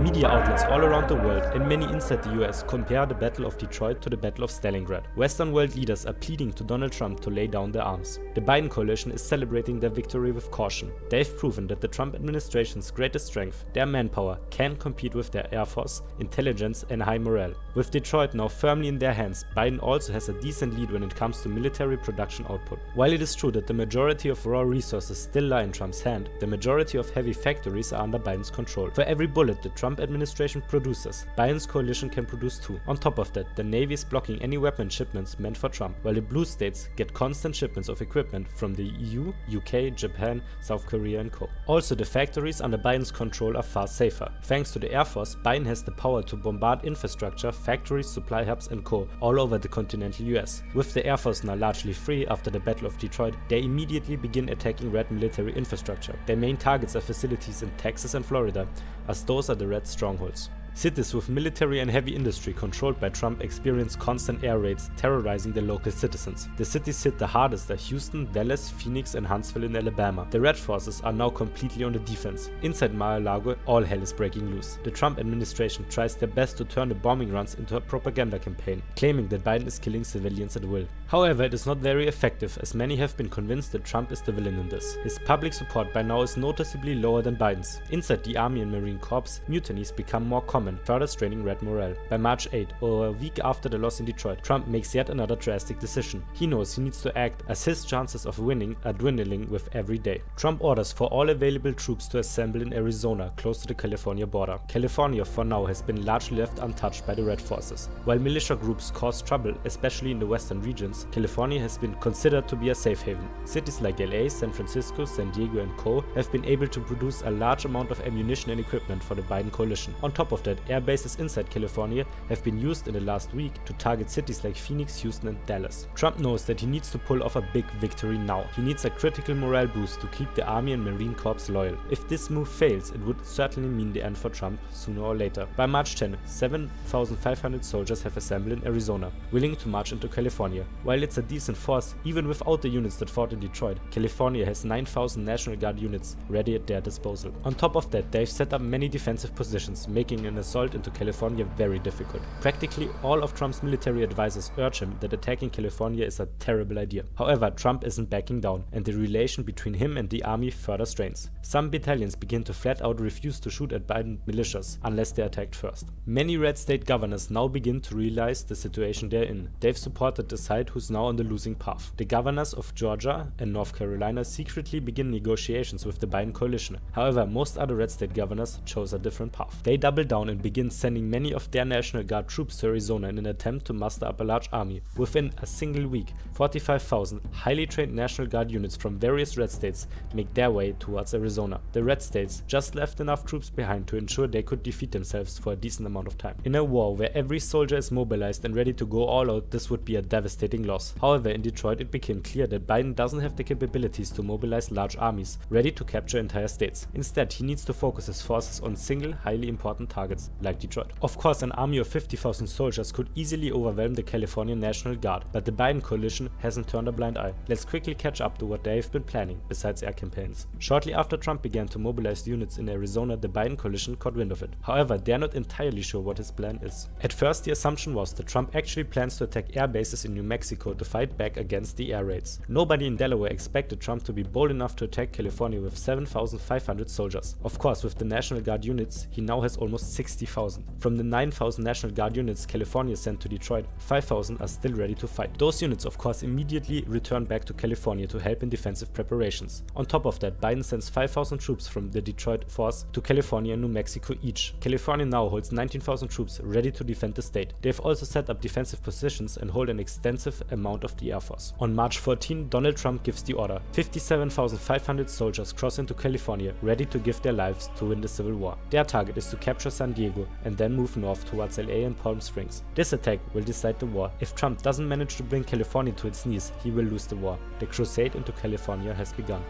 Media outlets all around the world, and many inside the US, compare the Battle of Detroit to the Battle of Stalingrad. Western world leaders are pleading to Donald Trump to lay down their arms. The Biden coalition is celebrating their victory with caution. They've proven that the Trump administration's greatest strength, their manpower, can compete with their Air Force, intelligence and high morale. With Detroit now firmly in their hands, Biden also has a decent lead when it comes to military production output. While it is true that the majority of raw resources still lie in Trump's hand, the majority of heavy factories are under Biden's control. For every bullet the Trump administration produces, Biden's coalition can produce 2. On top of that, the Navy is blocking any weapon shipments meant for Trump, while the blue states get constant shipments of equipment from the EU, UK, Japan, South Korea and co. Also, the factories under Biden's control are far safer. Thanks to the Air Force, Biden has the power to bombard infrastructure, factories, supply hubs and co. all over the continental US. With the Air Force now largely free after the Battle of Detroit, they immediately begin attacking Red military infrastructure. Their main targets are facilities in Texas and Florida, as those are the Red strongholds. Cities with military and heavy industry controlled by Trump experience constant air raids terrorizing the local citizens. The cities hit the hardest are Houston, Dallas, Phoenix and Huntsville in Alabama. The Red forces are now completely on the defense. Inside Mar-a-Lago, all hell is breaking loose. The Trump administration tries their best to turn the bombing runs into a propaganda campaign, claiming that Biden is killing civilians at will. However, it is not very effective, as many have been convinced that Trump is the villain in this. His public support by now is noticeably lower than Biden's. Inside the Army and Marine Corps, mutinies become more common, further straining Red morale. By March 8, or a week after the loss in Detroit, Trump makes yet another drastic decision. He knows he needs to act, as his chances of winning are dwindling with every day. Trump orders for all available troops to assemble in Arizona, close to the California border. California for now has been largely left untouched by the Red forces. While militia groups cause trouble, especially in the western regions, California has been considered to be a safe haven. Cities like LA, San Francisco, San Diego and co. have been able to produce a large amount of ammunition and equipment for the Biden coalition. On top of that, that air bases inside California have been used in the last week to target cities like Phoenix, Houston and Dallas. Trump knows that he needs to pull off a big victory now. He needs a critical morale boost to keep the Army and Marine Corps loyal. If this move fails, it would certainly mean the end for Trump sooner or later. By March 10, 7,500 soldiers have assembled in Arizona, willing to march into California. While it's a decent force, even without the units that fought in Detroit, California has 9,000 National Guard units ready at their disposal. On top of that, they've set up many defensive positions, making an assault into California very difficult. Practically all of Trump's military advisors urge him that attacking California is a terrible idea. However, Trump isn't backing down, and the relation between him and the army further strains. Some battalions begin to flat out refuse to shoot at Biden militias unless they're attacked first. Many red state governors now begin to realize the situation they're in. They've supported the side who's now on the losing path. The governors of Georgia and North Carolina secretly begin negotiations with the Biden coalition. However, most other red state governors chose a different path. They double down and begin sending many of their National Guard troops to Arizona in an attempt to muster up a large army. Within a single week, 45,000 highly trained National Guard units from various red states make their way towards Arizona. The red states just left enough troops behind to ensure they could defeat themselves for a decent amount of time. In a war where every soldier is mobilized and ready to go all out, this would be a devastating loss. However, in Detroit it became clear that Biden doesn't have the capabilities to mobilize large armies ready to capture entire states. Instead, he needs to focus his forces on single, highly important targets like Detroit. Of course, an army of 50,000 soldiers could easily overwhelm the California National Guard, but the Biden coalition hasn't turned a blind eye. Let's quickly catch up to what they've been planning, besides air campaigns. Shortly after Trump began to mobilize units in Arizona, the Biden coalition caught wind of it. However, they're not entirely sure what his plan is. At first, the assumption was that Trump actually plans to attack air bases in New Mexico to fight back against the air raids. Nobody in Delaware expected Trump to be bold enough to attack California with 7,500 soldiers. Of course, with the National Guard units, he now has almost 60,000. From the 9,000 National Guard units California sent to Detroit, 5,000 are still ready to fight. Those units, of course, immediately return back to California to help in defensive preparations. On top of that, Biden sends 5,000 troops from the Detroit force to California and New Mexico each. California now holds 19,000 troops ready to defend the state. They have also set up defensive positions and hold an extensive amount of the Air Force. On March 14, Donald Trump gives the order. 57,500 soldiers cross into California, ready to give their lives to win the Civil War. Their target is to capture San Diego and then move north towards LA and Palm Springs. This attack will decide the war. If Trump doesn't manage to bring California to its knees, he will lose the war. The crusade into California has begun.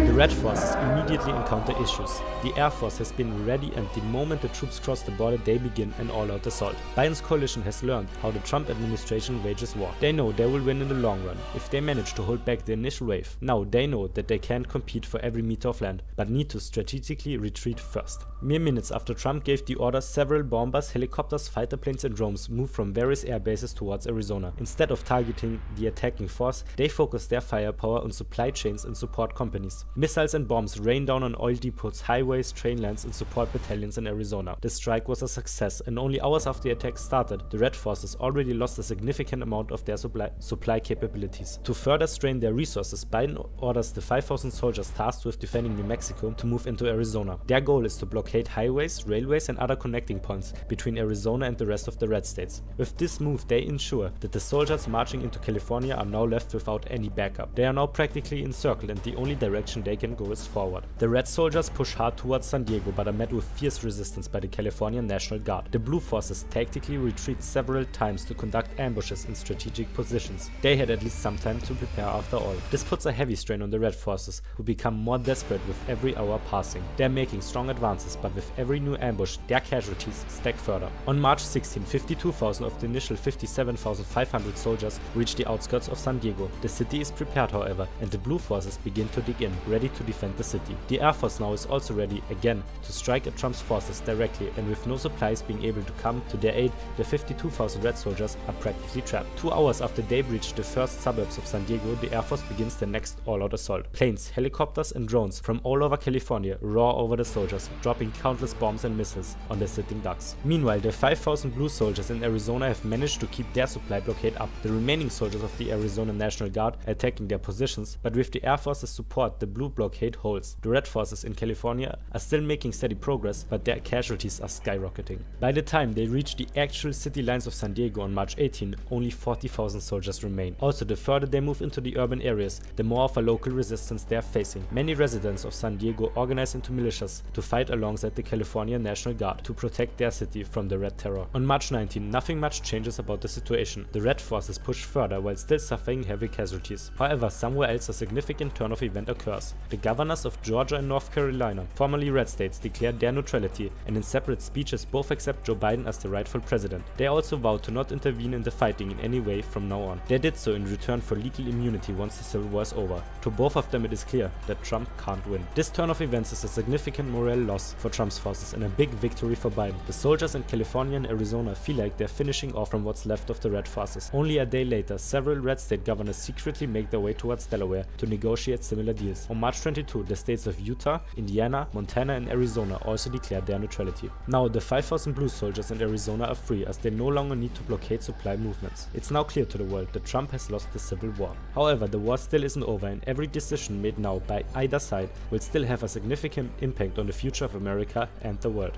The Red forces immediately encounter issues. The Air Force has been ready, and the moment the troops cross the border, they begin an all-out assault. Biden's coalition has learned how the Trump administration wages war. They know they will win in the long run if they manage to hold back the initial wave. Now they know that they can't compete for every meter of land, but need to strategically retreat first. Mere minutes after Trump gave the order, several bombers, helicopters, fighter planes and drones moved from various air bases towards Arizona. Instead of targeting the attacking force, they focused their firepower on supply chains and support companies. Missiles and bombs rained down on oil depots, highways, train lines and support battalions in Arizona. The strike was a success, and only hours after the attack started, the Red forces already lost a significant amount of their supply capabilities. To further strain their resources, Biden orders the 5,000 soldiers tasked with defending New Mexico to move into Arizona. Their goal is to blockade highways, railways and other connecting points between Arizona and the rest of the Red states. With this move, they ensure that the soldiers marching into California are now left without any backup. They are now practically encircled, and the only direction they can go is forward. The Red soldiers push hard towards San Diego, but are met with fierce resistance by the California National Guard. The Blue forces tactically retreat several times to conduct ambushes in strategic positions. They had at least some time to prepare after all. This puts a heavy strain on the Red forces, who become more desperate with every hour passing. They are making strong advances, but with every new ambush, their casualties stack further. On March 16, 52,000 of the initial 57,500 soldiers reach the outskirts of San Diego. The city is prepared, however, and the Blue forces begin to dig in, ready to defend the city. The Air Force now is also ready again to strike at Trump's forces directly, and with no supplies being able to come to their aid, the 52,000 Red soldiers are practically trapped. 2 hours after they breach the first suburbs of San Diego, the Air Force begins their next all-out assault. Planes, helicopters and drones from all over California roar over the soldiers, dropping countless bombs and missiles on the sitting ducks. Meanwhile, the 5,000 Blue soldiers in Arizona have managed to keep their supply blockade up. The remaining soldiers of the Arizona National Guard are attacking their positions, but with the Air Force's support, the Blue blockade holds. The Red forces in California are still making steady progress, but their casualties are skyrocketing. By the time they reach the actual city lines of San Diego on March 18, only 40,000 soldiers remain. Also, the further they move into the urban areas, the more of a local resistance they are facing. Many residents of San Diego organize into militias to fight alongside the California National Guard to protect their city from the Red Terror. On March 19, nothing much changes about the situation. The Red forces push further while still suffering heavy casualties. However, somewhere else a significant turn of event occurs. The governors of Georgia and North Carolina, formerly red states, declared their neutrality and in separate speeches both accept Joe Biden as the rightful president. They also vowed to not intervene in the fighting in any way from now on. They did so in return for legal immunity once the Civil War is over. To both of them it is clear that Trump can't win. This turn of events is a significant morale loss for Trump's forces and a big victory for Biden. The soldiers in California and Arizona feel like they're finishing off from what's left of the Red forces. Only a day later, several red state governors secretly make their way towards Delaware to negotiate similar deals. On March 22, the states of Utah, Indiana, Montana and Arizona also declared their neutrality. Now, the 5,000 blue soldiers in Arizona are free as they no longer need to blockade supply movements. It's now clear to the world that Trump has lost the Civil War. However, the war still isn't over and every decision made now by either side will still have a significant impact on the future of America and the world.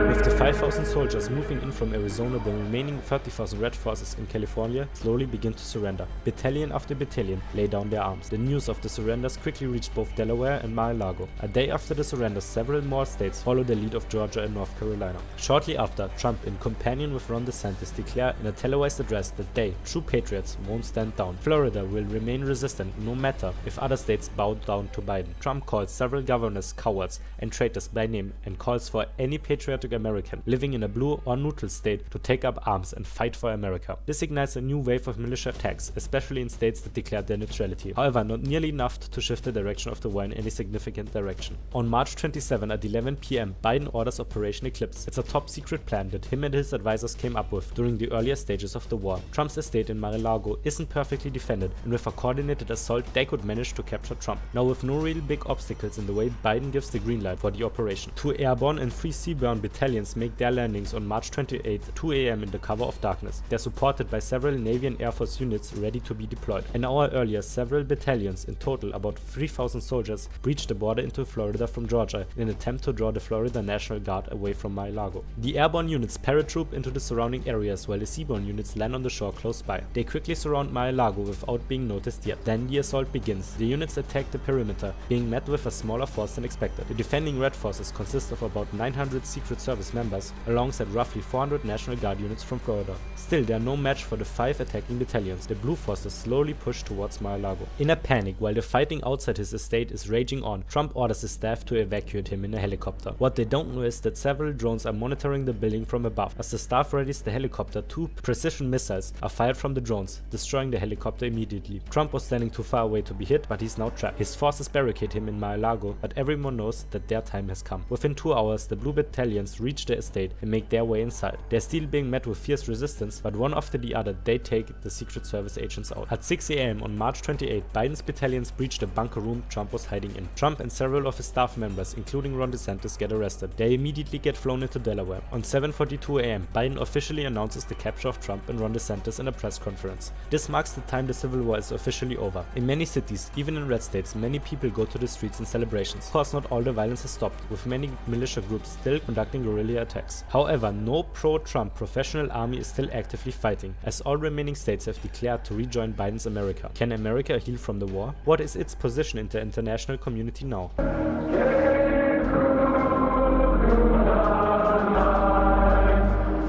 With the 5,000 soldiers moving in from Arizona, the remaining 30,000 Red forces in California slowly begin to surrender. Battalion after battalion lay down their arms. The news of the surrenders quickly reached both Delaware and Mar-a-Lago. A day after the surrenders, several more states followed the lead of Georgia and North Carolina. Shortly after, Trump, in companion with Ron DeSantis, declared in a televised address that they, true patriots, won't stand down. Florida will remain resistant no matter if other states bow down to Biden. Trump calls several governors cowards and traitors by name and calls for any patriotic American living in a blue or neutral state to take up arms and fight for America. This ignites a new wave of militia attacks, especially in states that declared their neutrality. However, not nearly enough to shift the direction of the war in any significant direction. On March 27 at 11 p.m., Biden orders Operation Eclipse. It's a top secret plan that him and his advisors came up with during the earlier stages of the war. Trump's estate in Mar-a-Lago isn't perfectly defended, and with a coordinated assault, they could manage to capture Trump. Now, with no real big obstacles in the way, Biden gives the green light for the operation. 2 airborne and 3 seaborne battalions make their landings on March 28 at 2 a.m. in the cover of darkness. They're supported by several Navy and Air Force units ready to be deployed. An hour earlier, several battalions, in total about 3,000 soldiers, breached the border into Florida from Georgia in an attempt to draw the Florida National Guard away from Mar-a-Lago. The airborne units paratroop into the surrounding areas while the seaborne units land on the shore close by. They quickly surround Mar-a-Lago without being noticed yet. Then the assault begins. The units attack the perimeter, being met with a smaller force than expected. The defending Red forces consist of about 900 Secret Service members, alongside roughly 400 National Guard units from Florida. Still, they are no match for the 5 attacking battalions. The blue forces slowly push towards Mar-a-Lago. In a panic, while the fighting outside his estate is raging on, Trump orders his staff to evacuate him in a helicopter. What they don't know is that several drones are monitoring the building from above. As the staff readies the helicopter, 2 precision missiles are fired from the drones, destroying the helicopter immediately. Trump was standing too far away to be hit, but he's now trapped. His forces barricade him in Mar-a-Lago, but everyone knows that their time has come. Within 2 hours, the blue battalions reach the estate and make their way inside. They're still being met with fierce resistance, but one after the other, they take the Secret Service agents out. At 6 a.m. on March 28, Biden's battalions breach the bunker room Trump was hiding in. Trump and several of his staff members, including Ron DeSantis, get arrested. They immediately get flown into Delaware. On 7:42 a.m., Biden officially announces the capture of Trump and Ron DeSantis in a press conference. This marks the time the Civil War is officially over. In many cities, even in red states, many people go to the streets in celebrations. Of course, not all the violence has stopped, with many militia groups still conducting guerrilla attacks. However, no pro-Trump professional army is still actively fighting, as all remaining states have declared to rejoin Biden's America. Can America heal from the war? What is its position in the international community now?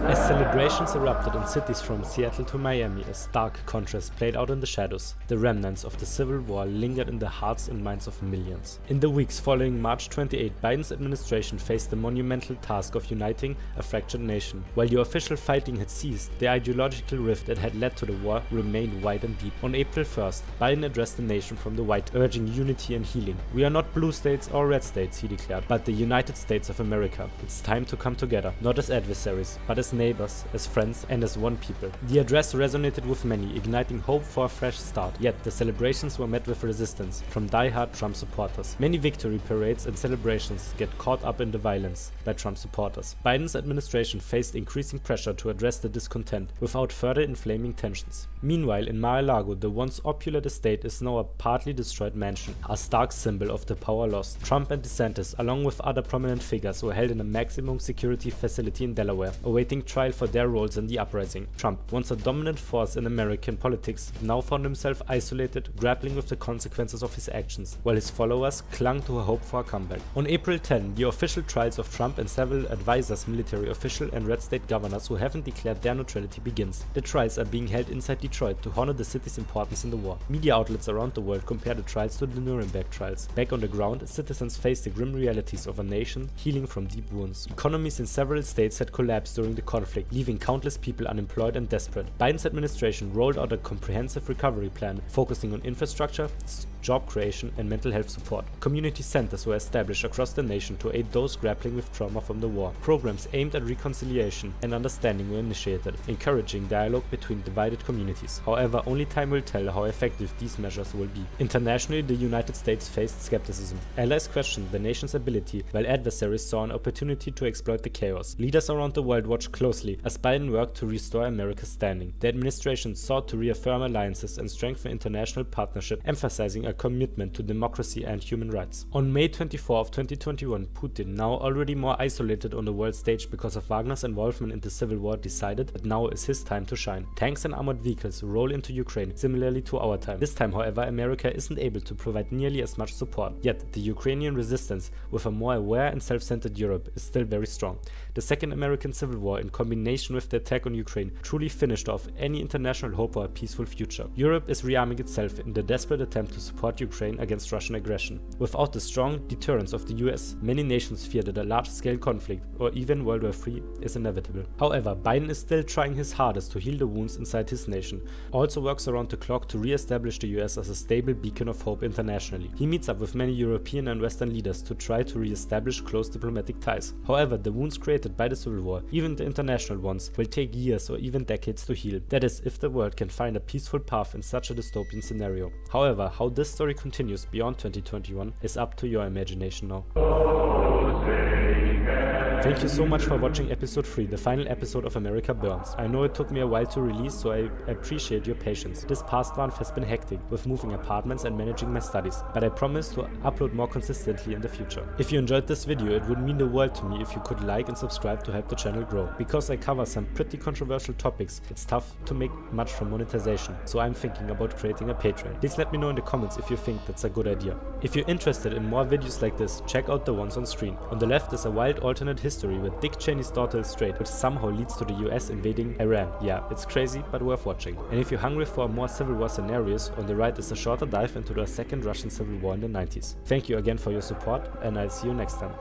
As celebrations erupted in cities from Seattle to Miami, a stark contrast played out in the shadows. The remnants of the Civil War lingered in the hearts and minds of millions. In the weeks following March 28, Biden's administration faced the monumental task of uniting a fractured nation. While the official fighting had ceased, the ideological rift that had led to the war remained wide and deep. On April 1st, Biden addressed the nation from the White, urging unity and healing. "We are not blue states or red states," he declared, "but the United States of America. It's time to come together, not as adversaries, but as neighbors, enemies, as friends, and as one people. The address resonated with many, igniting hope for a fresh start. Yet, the celebrations were met with resistance from die-hard Trump supporters. Many victory parades and celebrations get caught up in the violence by Trump supporters. Biden's administration faced increasing pressure to address the discontent without further inflaming tensions. Meanwhile, in Mar-a-Lago, the once opulent estate is now a partly destroyed mansion, a stark symbol of the power lost. Trump and DeSantis, along with other prominent figures, were held in a maximum security facility in Delaware, awaiting trial for their roles in the uprising. Trump, once a dominant force in American politics, now found himself isolated, grappling with the consequences of his actions, while his followers clung to a hope for a comeback. On April 10, the official trials of Trump and several advisors, military officials, and red state governors who haven't declared their neutrality begins. The trials are being held inside Detroit to honor the city's importance in the war. Media outlets around the world compare the trials to the Nuremberg trials. Back on the ground, citizens face the grim realities of a nation healing from deep wounds. Economies in several states had collapsed during the conflict, leaving countless people unemployed and desperate. Biden's administration rolled out a comprehensive recovery plan, focusing on infrastructure, job creation, and mental health support. Community centers were established across the nation to aid those grappling with trauma from the war. Programs aimed at reconciliation and understanding were initiated, encouraging dialogue between divided communities. However, only time will tell how effective these measures will be. Internationally, the United States faced skepticism. Allies questioned the nation's ability, while adversaries saw an opportunity to exploit the chaos. Leaders around the world watched closely as Biden worked to restore America's standing. The administration sought to reaffirm alliances and strengthen international partnership, emphasizing a commitment to democracy and human rights. On May 24 of 2021, Putin, now already more isolated on the world stage because of Wagner's involvement in the civil war, decided that now is his time to shine. Tanks and armored vehicles roll into Ukraine, similarly to our time. This time, however, America isn't able to provide nearly as much support. Yet, the Ukrainian resistance, with a more aware and self-centered Europe, is still very strong. The Second American Civil War, in combination with the attack on Ukraine, truly finished off any international hope for a peaceful future. Europe is rearming itself in the desperate attempt to support Ukraine against Russian aggression. Without the strong deterrence of the US, many nations fear that a large-scale conflict, or even World War III, is inevitable. However, Biden is still trying his hardest to heal the wounds inside his nation, also works around the clock to re-establish the US as a stable beacon of hope internationally. He meets up with many European and Western leaders to try to re-establish close diplomatic ties. However, the wounds created by the Civil War, even the international ones, will take years or even decades to heal. That is, if the world can find a peaceful path in such a dystopian scenario. However, how this story continues beyond 2021 is up to your imagination now. Thank you so much for watching episode 3, the final episode of America Burns. I know it took me a while to release, so I appreciate your patience. This past month has been hectic, with moving apartments and managing my studies, but I promise to upload more consistently in the future. If you enjoyed this video, it would mean the world to me if you could like and subscribe to help the channel grow. Because I cover some pretty controversial topics, it's tough to make much from monetization, so I'm thinking about creating a Patreon. Please let me know in the comments if you think that's a good idea. If you're interested in more videos like this, check out the ones on screen. On the left is a wild alternate history where Dick Cheney's daughter is straight, which somehow leads to the US invading Iran. Yeah, it's crazy, but worth watching. And if you're hungry for more Civil War scenarios, on the right is a shorter dive into the Second Russian Civil War in the 90s. Thank you again for your support, and I'll see you next time.